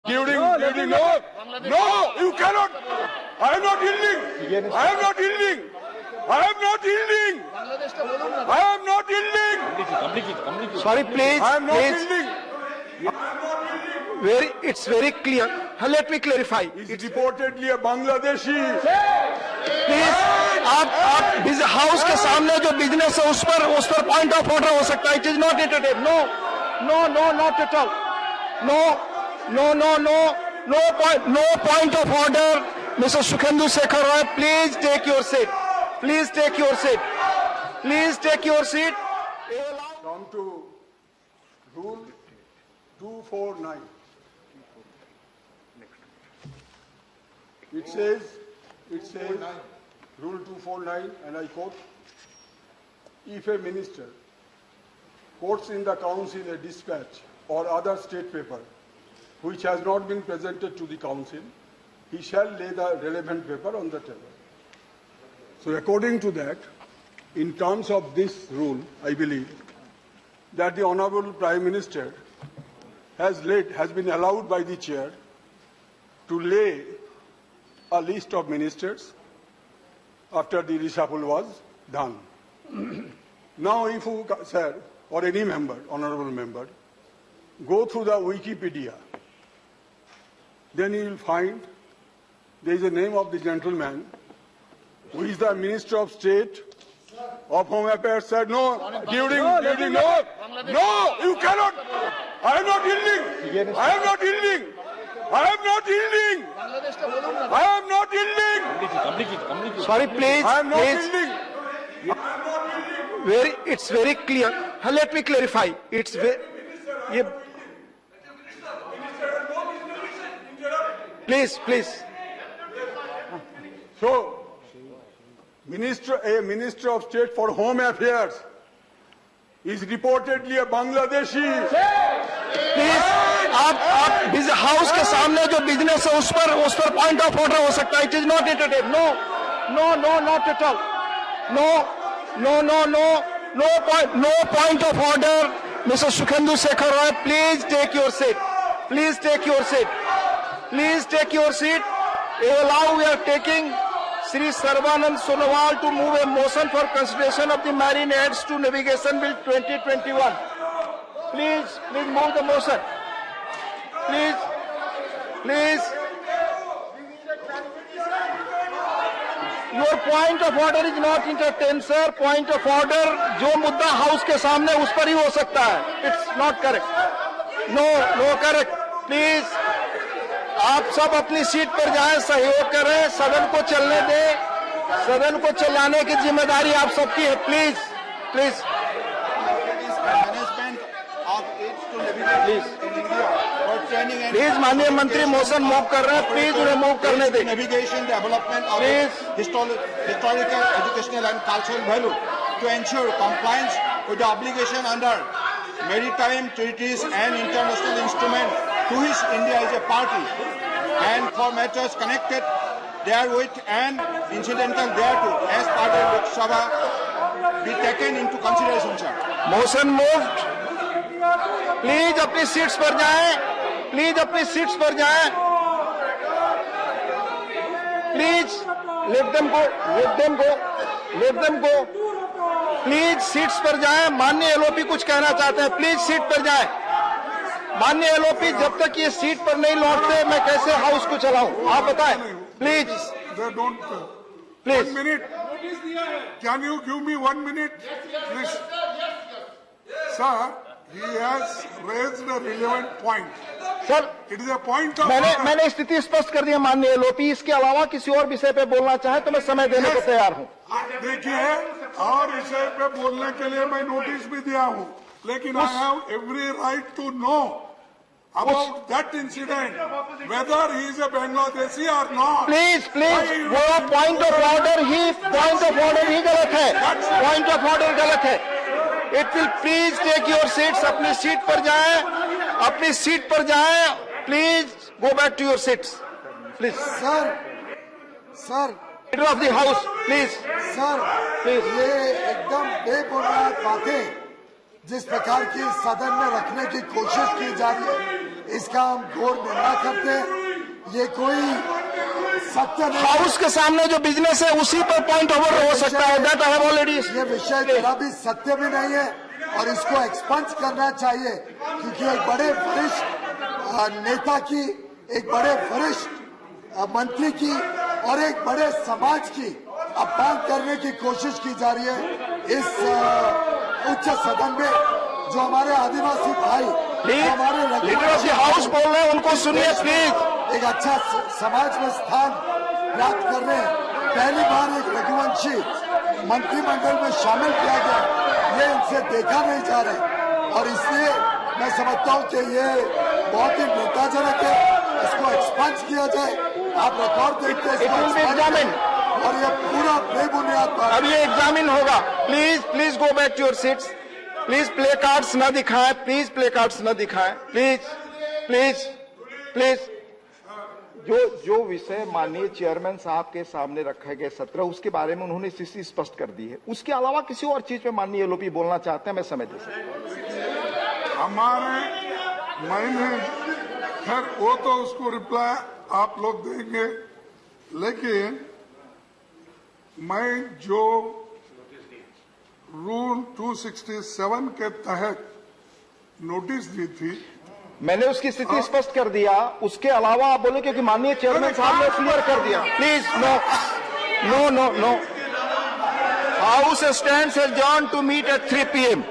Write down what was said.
during no, you cannot. I am not yielding. I am not yielding. I am not yielding. I am not yielding. Sorry, please. I am not please. yielding. It's very clear. Let me clarify. It's reportedly a Bangladeshi. Please आप house के सामने जो business है उस पर point of order हो सकता है. It is not entertain. No not at all. No point of order. Mister Sukhendu Sekhar Roy, please take your seat. Please take your seat. Please take your seat. Come to Rule 249. It says, Rule 249, and I quote, if a minister quotes in the council a dispatch or other state paper which has not been presented to the council, he shall lay the relevant paper on the table. So according to that, in terms of this rule, I believe that the Honorable Prime Minister has been allowed by the chair to lay a list of ministers after the reshuffle was done. Now if you, sir, or any member, honorable member, go through the Wikipedia, then you will find there is a name of the gentleman who is the Minister of State of Home Affairs. Said no, during no, you cannot. I am not yielding. I am not yielding. I am not yielding. I am not yielding. Sorry, please. I am not please. yielding. It's very clear. Let me clarify. It's very. Please. So, a Minister of State for Home Affairs is reportedly a Bangladeshi. Please आप house के सामने जो business है उस पर point of order हो सकता है. It is not entertain. No not at all. No point of order. Mister Sukhendu Sekhar Roy, please take your seat. Please take your seat. Please take your seat. Allow, we are taking Sri Sarvanand Sonowal to move a motion for consideration of the Marine Aids to Navigation Bill 2021. Please move the motion. Please. Your point of order is not entertained, sir. Point of order जो मुद्दा house के सामने उस पर ही हो सकता है. It's not correct. No correct. Please. आप सब अपनी सीट पर जाएं, सहयोग करें, सदन को चलने दें. सदन को चलाने की जिम्मेदारी आप सबकी है. प्लीज. प्लीज माननीय मंत्री मोशन मूव कर रहे हैं. प्लीज उन्हें मूव करने दें. Navigation development of historical, educational and cultural value to ensure compliance with the obligation under maritime treaties and international instruments to which India is a party, and for matters connected therewith and incidental thereto, as part of Lok Sabha, be taken into consideration, sir. Motion moved. Please अपनी seats पर जाएं. Please let them go. Please seats पर जाएं. माननीय LOP कुछ कहना चाहते हैं. प्लीज सीट पर जाएं. माननीय एलओपी, जब तक ये सीट पर नहीं लौटते मैं कैसे हाउस को चलाऊं, आप बताएं. Please. 1 minute. Can you give me 1 minute, please? Sir, he has raised a relevant point. Sir, It is a point of मैंने स्थिति स्पष्ट कर दी है माननीय एलओपी. इसके अलावा किसी और विषय पे बोलना चाहे तो मैं समय देने को तैयार हूं. देखिए, और विषय पे बोलने के लिए मैं नोटिस भी दिया हूं, लेकिन I have every right to know about that incident, whether he is a Bangladeshi or not. Please वो पॉइंट ऑफ ऑर्डर ही गलत है. पॉइंट ऑफ ऑर्डर गलत है. It will. Please take your seats. अपनी सीट पर जाएं. Please go back to your seats. Please. Sir, leader of the house, please. ये एकदम बेबुनियाद बातें जिस प्रकार की सदन में रखने की कोशिश की जा रही है, इसका हम घोर निंदा करते हैं। ये कोई सत्य नहीं है। हाउस के सामने जो बिजनेस है उसी पर पॉइंट ओवर हो सकता है। That I have already. ये विषय जरा भी सत्य भी नहीं है और इसको एक्सपंज करना चाहिए, क्योंकि एक बड़े वरिष्ठ नेता की, एक बड़े वरिष्ठ मंत्री की और एक बड़े समाज की अपमान करने की कोशिश की जा रही है इस उच्च सदन में। जो हमारे आदिवासी भाई, हमारे लीडर ऑफ द हाउस बोल रहे हैं, उनको सुनिए प्लीज। एक अच्छा समाज में स्थान प्राप्त कर रहे हैं। पहली बार एक रघुवंशी मंत्रिमंडल में शामिल किया गया, ये इनसे देखा नहीं जा रहा है और इसलिए मैं समझता हूं कि ये बहुत ही नेताजनक है। इसको एक्सपंज किया जाए। आप रिकॉर्ड देखते हैं और ये पूरा बेबुनियाद बात। अब ये एग्जामिन होगा। Please please go back to your seats. Please placards न दिखाएं, प्लीज प्ले कार्ड्स न दिखाएं, प्लीज प्लीज प्लीज। जो विषय माननीय चेयरमैन साहब के सामने रखे गए सत्र, उसके बारे में उन्होंने स्थिति स्पष्ट कर दी है। उसके अलावा किसी और चीज पे माननीय एलओपी बोलना चाहते हैं, मैं समय दे सकता हूं। हमारे मैंने खैर वो तो उसको रिप्लाई आप लोग देंगे, लेकिन मैं जो रूल 267 के तहत नोटिस दी थी, मैंने उसकी स्थिति स्पष्ट कर दिया। उसके अलावा आप बोले क्योंकि माननीय चेयरमैन साहब ने क्लियर कर दिया। Please no no no no. House stands adjourned to meet at 3 PM